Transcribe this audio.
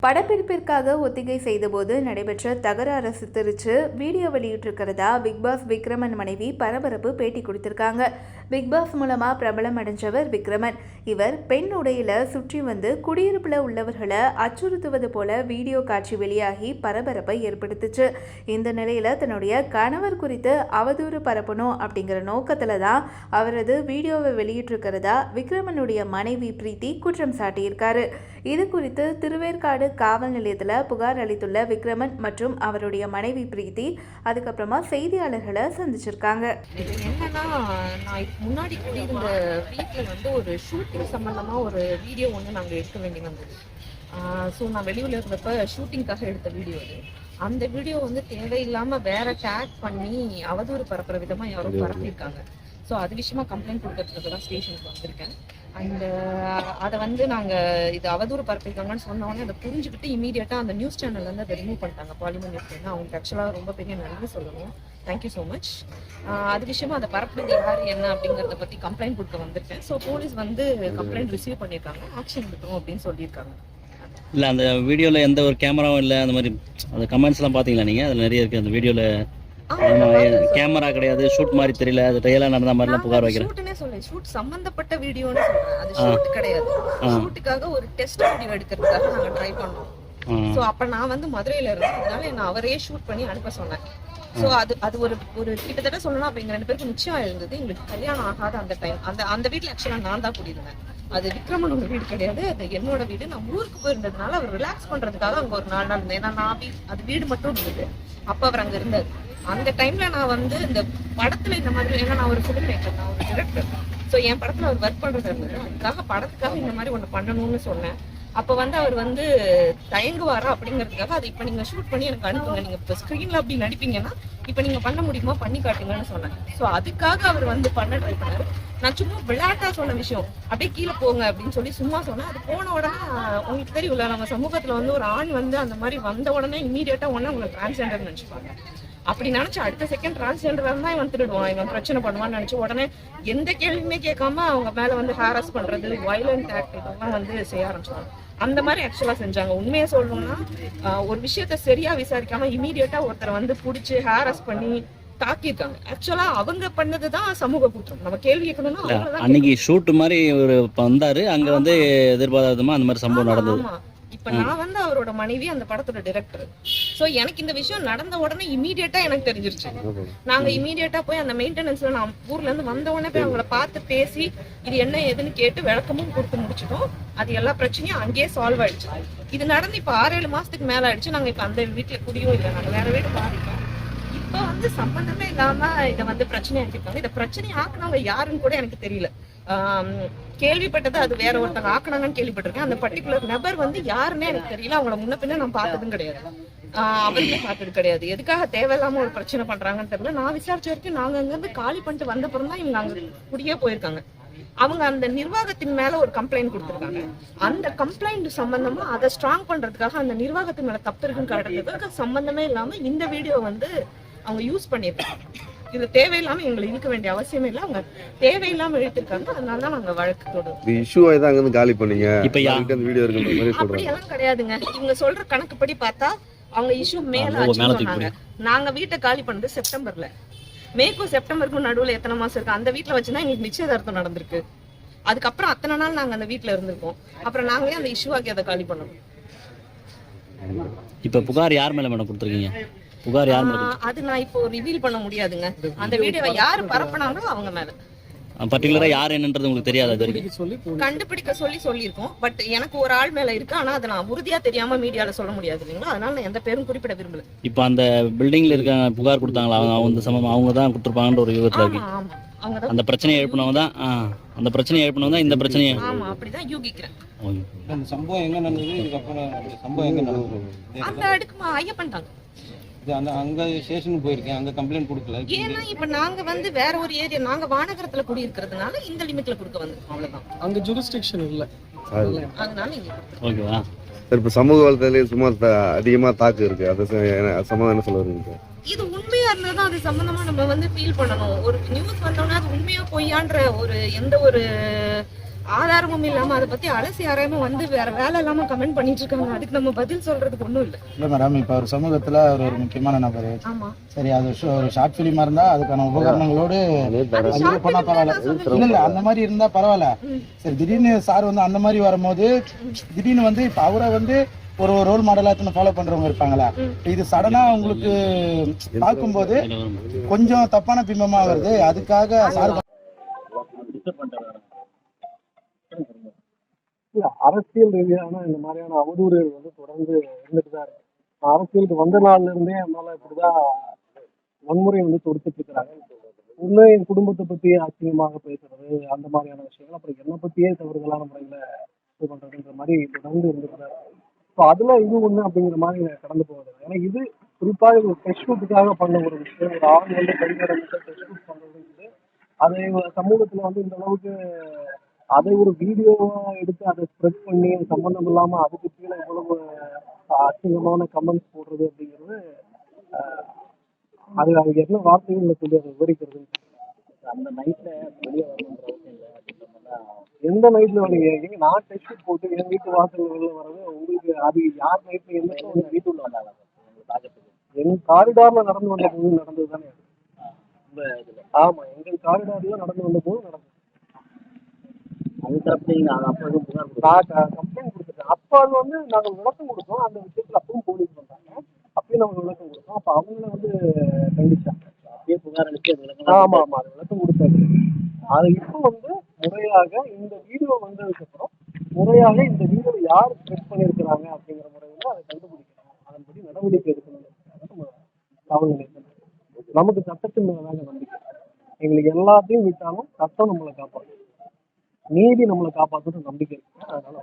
படப்பிடிப்பிற்காக ஒத்திகை செய்தபோது நடைபெற்ற தகராறு சித்தரித்து வீடியோ வெளியிட்டிருக்கிறதா பிக்பாஸ் விக்ரமன் மனைவி பரபரப்பு பேட்டி கொடுத்திருக்காங்க. பிக்பாஸ் மூலமா பிரபலம் அடைஞ்சவர் விக்ரமன். இவர் பெண் உடையில சுற்றி வந்து குடியிருப்புல உள்ளவர்களை அச்சுறுத்துவது போல வீடியோ காட்சி வெளியாகி பரபரப்பை ஏற்படுத்துச்சு. இந்த நிலையில தன்னுடைய கணவர் குறித்து அவதூறு பரப்பணும் அப்படிங்கிற நோக்கத்துல தான் அவரது வீடியோவை வெளியிட்டிருக்கிறதா விக்ரமனுடைய மனைவி பிரீத்தி குற்றம் சாட்டியிருக்காரு. இது குறித்து திருவேற்காடு காவல் நிலையத்தில் புகார் அளித்துள்ள விக்ரமன் மற்றும் அவருடைய மனைவி பிரீத்தி அதுக்கப்புறமா செய்தியாளர்களை சந்திச்சிருக்காங்க. என்னன்னா, நான் முன்னாடி குடியிருந்த வீட்டில் வந்து ஒரு ஷூட்டிங் சம்பந்தமா ஒரு வீடியோ ஒன்று நாங்கள் எடுக்க வேண்டி வந்தது. ஸோ நான் வெளியூர்ல இருந்தப்ப ஷூட்டிங்காக எடுத்த வீடியோ அது. அந்த வீடியோ வந்து தேவையில்லாமல் வேற டேக் பண்ணி அவதூறு பரப்புற விதமாக யாரும் பரப்பியிருக்காங்க. ஸோ அது விஷயமா கம்ப்ளைண்ட் கொடுக்கறதுக்கு தான் ஸ்டேஷனுக்கு வந்திருக்கேன். அண்ட் அதை வந்து நாங்கள் இது அவதூறு பரப்பியிருக்காங்கன்னு சொன்னோடனே அதை புரிஞ்சுக்கிட்டு இமீடியட்டாக அந்த நியூஸ் சேனல்லேருந்து அதை ரிமூவ் பண்ணிட்டாங்க. பாலிமர் நியூஸ் சேனல் அவங்களுக்கு ஆக்சுவலாக ரொம்ப பெரிய நன்றி சொல்லணும். Thank you so much. அது விஷயமா அதை பரப்புறது யார் என்ன அப்படிங்கிறத பற்றி கம்ப்ளைண்ட் கொடுக்க வந்திருக்கேன். ஸோ போலீஸ் வந்து கம்ப்ளைண்ட் ரிசீவ் பண்ணியிருக்காங்க, ஆக்ஷன் எடுக்கணும் அப்படின்னு சொல்லியிருக்காங்க. இல்லை, அந்த வீடியோவில் எந்த ஒரு கேமராவும் இல்லை, அந்த மாதிரி அந்த கமெண்ட்ஸ்லாம் பார்த்தீங்களா நீங்கள்? அதில் நிறைய இருக்குது. அந்த வீடியோவில் கேமரா கிடையாது, ஷூட் மாதிரி தெரியல, அது ரியலா நடந்த மாதிரிலாம் புகார் வைக்கிறேன். ஷூட்னே சொல்றேன், ஷூட் சம்பந்தப்பட்ட வீடியோன்னு சொல்றேன். அது ஷூட் கிடையாது. ஷூட்டுக்காக ஒரு டெஸ்ட் வீடியோ எடுக்கிறதுக்காக நாங்க ட்ரை பண்ணோம். சோ அப்ப நான் வந்து மதுரையில இருந்தேன், அதனால என்ன அவரே ஷூட் பண்ணி அனுப்ப சொன்னேன். சோ அது ஒரு கிட்டத்தட்ட சொல்லணும், அப்ப எங்க 2 பேருக்கு நிச்சயம் இருந்தது. எங்களுக்கு கல்யாணம் ஆகாத அந்த டைம். அந்த வீட்டுல ஆக்சுவலா நான் தான் கூட்டியிருந்தேன். அது விக்ரமனோட வீடு கிடையாது, அது என்னோட வீடு. நான் ஊருக்கு போயிருந்ததுனால அவர் ரிலாக்ஸ் பண்றதுக்காக அங்க ஒரு 4 நாள் இருந்தேன். ஏன்னா நான் அது வீடு மட்டும் இருந்தது, அப்ப அவர் அங்க இருந்தாரு. அந்த டைம்ல நான் வந்து இந்த படத்துல இந்த மாதிரி, ஏன்னா நான் ஒரு ஃபிலிம் மேக்கர், நான் ஒரு டிரெக்டர். ஸோ என் படத்துல அவர் ஒர்க் பண்றது இருந்தது. அதுக்காக படத்துக்காக இந்த மாதிரி ஒன்று பண்ணணும்னு சொன்னேன். அப்போ வந்து அவர் வந்து தயங்குவாரா அப்படிங்கிறதுக்காக அதை இப்போ நீங்கள் ஷூட் பண்ணி எனக்கு அனுப்புங்க, நீங்கள் இப்போ ஸ்க்ரீனில் அப்படி நடிப்பீங்கன்னா இப்போ நீங்கள் பண்ண முடியுமா, பண்ணி காட்டுங்கன்னு சொன்னேன். ஸோ அதுக்காக அவர் வந்து பண்ண ட்ரை பண்ணாரு. நான் சும்மா விளையாட்டா சொன்ன விஷயம், அப்படியே கீழே போங்க அப்படின்னு சொல்லி சும்மா சொன்னேன். அது போன உடனே உங்களுக்கு தெரியும்ல, நம்ம சமூகத்தில் வந்து ஒரு ஆண் வந்து அந்த மாதிரி வந்த உடனே இமீடியட்டாக உடனே உங்களை டிரான்ஸ்ஜெண்டர் நினச்சிப்பாங்க. அப்படி நினைச்சு அடுத்த செகண்ட் டிரான்ஸ்ஜெண்டரா தான் இவன் திருடுவான், இவன் பிரச்சனை பண்ணுவான்னு நினைச்சு உடனே எந்த கேள்வியுமே கேட்காம அவங்க மேல வந்து ஹாரஸ் பண்றது, வயலண்ட் ஆக்ட் இதெல்லாம் வந்து செய்ய ஆரம்பிச்சாங்க. அந்த மாதிரி ஆக்சுவலா செஞ்சாங்க. உண்மையை சொல்லணும்னா ஒரு விஷயத்த சரியா விசாரிக்காம இமீடியட்டா ஒருத்தரை வந்து பிடிச்சி ஹாரஸ் பண்ணி தாக்கியிருக்காங்க. ஆக்சுவலா அவங்க பண்ணதுதான் சமூக குற்றம். நம்ம கேள்வி கேட்கணும்னா அன்னைக்கு ஷூட் மாதிரி ஒரு வந்தாரு, அங்க வந்து எதிர்பாராதமா அந்த மாதிரி சம்பவம் நடந்தது. இப்ப நான் வந்து அவரோட மனைவி, அந்த படத்தோட டைரக்டர். சோ எனக்கு இந்த விஷயம் நடந்த உடனே இமீடியட்டா எனக்கு தெரிஞ்சிருச்சு. நாங்க இமீடியட்டா போய் அந்த மெயின்டெனன்ஸ்ல நான் ஊர்ல இருந்து வந்த உடனே போய் அவங்கள பார்த்து பேசி இது என்ன ஏதுன்னு கேட்டு விளக்கமும் கொடுத்து முடிச்சிட்டோம். அது எல்லா பிரச்சனையும் அங்கேயே சால்வ் ஆயிடுச்சு. இது நடந்து இப்ப 6-7 மாசத்துக்கு மேல ஆயிடுச்சு. நாங்க இப்ப அந்த வீட்டுல குடியும் இல்லை, நாங்க வேற வீடு பாதிப்போம். இப்ப வந்து சம்பந்தமே இல்லாம இதை வந்து பிரச்சனை ஆக்கிருக்காங்க. இதை பிரச்சனை ஆக்குனவங்க யாருன்னு கூட எனக்கு தெரியல. கேள்விப்பட்டது அது வேற ஒருத்தங்க ஆக்கினாங்கன்னு கேள்விப்பட்டிருக்கேன். அந்த பர்டிகுலர் நபர் வந்து யாருன்னே எனக்கு தெரியல. அவங்கள முன்ன பின்ன நான் பார்த்ததும் கிடையாது, அவருமே பார்த்தது கிடையாது. எதுக்காக தேவையில்லாம ஒரு பிரச்சனை பண்றாங்கன்னு தெரியல. நான் விசாரிச்ச வரைக்கும் நாங்க அங்க இருந்து காலி பண்ணிட்டு வந்தப்புறம் தான் இவங்க அங்க குடியே போயிருக்காங்க. அவங்க அந்த நிர்வாகத்தின் மேல ஒரு கம்ப்ளைண்ட் கொடுத்திருக்காங்க. அந்த கம்ப்ளைண்ட் சம்பந்தமா அதை ஸ்ட்ராங் பண்றதுக்காக, அந்த நிர்வாகத்தின் மேல தப்பு இருக்குன்னு காட்டுறதுக்காக சம்பந்தமே இல்லாம இந்த வீடியோ வந்து அவங்க யூஸ் பண்ணிருக்காங்க. இது தேவையில்லாம எங்களுக்கு இருக்க வேண்டிய அவசியமே இல்லை, அவங்க தேவையில்லாம இழுத்திருக்காங்க. அதனால தான் நாங்க வழக்கு தொடரும். காலி பண்ணீங்க அப்படியெல்லாம் கிடையாதுங்க. இவங்க சொல்ற கணக்குப்படி பார்த்தா அவங்க இஷ்யூ மேல வச்சுருக்காங்க. நாங்க வீட்டை காலி பண்ணது செப்டம்பர்ல. மேக்கும் செப்டம்பருக்கும் நடுவுல எத்தனை மாசம் இருக்கு? அந்த வீட்டுல வச்சுதான் எங்களுக்கு நிச்சயதார்த்தம் நடந்திருக்கு. அதுக்கப்புறம் அத்தனை நாள் நாங்க அந்த வீட்டுல இருந்திருக்கோம். அப்புறம் நாங்களே அந்த இஷ்யூ ஆக்கி அதை காலி பண்ணோம். இப்ப புகார் யார் மேல மேடம் கொடுத்துருக்கீங்க? புகார் யார் மேல? அது நான் இப்போ ரிவீல் பண்ண முடியாதுங்க. அந்த வீடியோவை யாரு பரப்புனாங்களோ அவங்க மேல. பர்டிகுலரா யார் என்னன்றது உங்களுக்கு தெரியாது? அது வரைக்கும் கண்டுபிடிக்க சொல்லியிருக்கோம். பட் எனக்கு ஒரு ஆள் மேல இருக்கு, ஆனா அதை நான் உறுதியா தெரியாம மீடியால சொல்ல முடியாது இல்லைங்களா? அதனால நான் எந்த பேரும் குறிப்பிட விரும்பல. இப்போ அந்த பில்டிங்ல இருக்காங்க புகார் கொடுத்தாங்களா, அவங்க சம்பந்தமா அவங்க தான் கொடுத்துருப்பாங்கன்ற ஒரு யூகத்துல இருக்கு. அந்த பிரச்சனையை எழுப்பினவங்க தான் அந்த பிரச்சனையை எழுப்பினவங்க தான் இந்த பிரச்சனையை. ஆமா, அப்படிதான் யூகிக்கிறேன். அந்த சம்பவம் எங்க நடந்தது? இதுக்கப்புறம் சம்பவம் எங்க நடந்தது? அந்த அடுக்கு ஐயப்பன் தாங்க. அங்க ஸ்டேஷனுக்கு போயிருக்கேன், அங்க கம்ப்ளைண்ட் கொடுக்கல. ஏன்னா இப்ப நாங்க வந்து வேற ஒரு ஏரியா, நாங்க வானகரத்துல குடி இருக்கிறதுனால இந்த லிமிட்ல கொடுக்க வந்திருக்கோம், அவ்வளவுதான். அங்க ஜூரிஸ்டிக்ஷன் இல்ல, அதனால இங்க ஓகேவா. இப்ப சமூக வலைதளத்துல சும்மா அதிகமா தாக்கு இருக்கு, அது சம்பந்தம் என்ன சொல்ல வரீங்க? இது உண்மையா இருந்தாதான் அது சம்பந்தமா நம்ம வந்து ஃபீல் பண்ணணும். ஒரு நியூஸ் வந்தோம்னா அது உண்மையா பொய்யான்ற ஒரு எந்த ஒரு ஆதாரமும் இல்லாம அதை பத்தி அலசி ஆராயாம வந்து வேற வேலை இல்லாம கமெண்ட் பண்ணிட்டு இருக்காங்க. அதுக்கு நம்ம பதில் சொல்றதுக்கு ஒண்ணும் இல்ல. இல்ல மேடம், இப்ப ஒரு சமூகத்துல அவர் ஒரு முக்கியமான நபர். ஆமா, சரி, அது ஒரு ஷார்ட் பிலிமா இருந்தா அதுக்கான உபகரணங்களோடு அது பண்ணா பரவாயில்ல. இல்ல அந்த மாதிரி இருந்தா பரவாயில்ல. சரி, திடீர்னு சார் வந்து அந்த மாதிரி வரும்போது திடீர்னு வந்து இப்ப அவரை வந்து ஒரு ரோல் மாடலா ஃபாலோ பண்றவங்க இருப்பாங்களா, இது சடனா உங்களுக்கு பார்க்கும்போது கொஞ்சம் தப்பான பிம்பமா வருது. அதுக்காக சார் அரசியல் ரீதியான இந்த மாதிரியான அவதூறுகள் வந்து தொடர்ந்து இருந்துட்டு தான் இருக்கு. அரசியலுக்கு வந்த நாள்ல இருந்தே அதனால இப்படிதான் வன்முறை வந்து தொடுத்துட்டு இருக்கிறாங்க. இன்னும் என் குடும்பத்தை பத்தி அசிங்கமாக பேசுறது, அந்த மாதிரியான விஷயங்கள், அப்புறம் என்னை பத்தியே தவறுதலான முறையில இது பண்றதுன்ற மாதிரி தொடர்ந்து இருந்துட்டு தான் இருக்கு. ஸோ அதுல இது ஒண்ணு அப்படிங்கிற மாதிரி கடந்து போகுது. ஏன்னா இது குறிப்பாக ஒரு டெஸ்ட் ஷூட்டுக்காக பண்ண ஒரு விஷயம். ஒரு ஆண் வந்து கைவிடமிட்டு டெஸ்ட் ஷூட் பண்றது, அதை சமூகத்துல வந்து இந்த அளவுக்கு அதை ஒரு வீடியோவா எடுத்து அதை ஸ்ப்ரெட் பண்ணி சம்பந்தம் இல்லாம அதுக்கு கீழே இவ்வளவு அசிங்கமான கமெண்ட்ஸ் போடுறது அப்படிங்கிறது அது அதுக்கு என்ன வார்த்தைகள் சொல்லி அதை விவரிக்கிறது. அந்த நைட்ல வெளியே வரணுன்ற அவசியம் இல்லை அப்படின்ற எந்த நைட்ல வரீங்க? நான் டெஸ்ட் போட்டு என் வீட்டு வாசல் வெளில வர்றது உங்களுக்கு அது யார் நைட்ல என்னைக்கும் உங்க வீட்டுள்ள வந்தாங்க? என் காரிடார்ல நடந்து வந்த போது நடந்தது தானே. ஆமா, எங்கள் காரிடார்ல நடந்து வந்த போது நடந்தது. கம்ப்ளைண்ட் கொடுத்துட்டேன். அப்ப அது வந்து நாங்கள் விளக்கம் கொடுத்தோம். அந்த விஷயத்துல அப்பவும் போலீஸ் வந்தாங்க. அப்பயும் நாங்கள் விளக்கம் கொடுத்தோம். அப்ப அவங்கள வந்து கண்டிச்சாங்க. அப்படியே புகார் அளிச்சு ஆமா ஆமா அது விளக்கம் கொடுத்தாரு. அது இப்போ வந்து முறையாக இந்த வீடியோ வந்ததுக்கு அப்புறம் முறையாக இந்த வீடியோ யார் ஸ்ப்ரெட் பண்ணியிருக்கிறாங்க அப்படிங்கிற முறையில அதை கண்டுபிடிக்கணும், அதன்படி நடவடிக்கை எடுக்கணும். நம்ம காவல் நிலையத்தில் நமக்கு சட்டத்தின் மேலாக நம்பிக்கை. எங்களுக்கு எல்லாத்தையும் விட்டாலும் சட்டம் நம்மளை காப்பாற்றும், நீதி நம்மளை காப்பாற்றணும் நம்பிக்கை இருக்கு. அதனால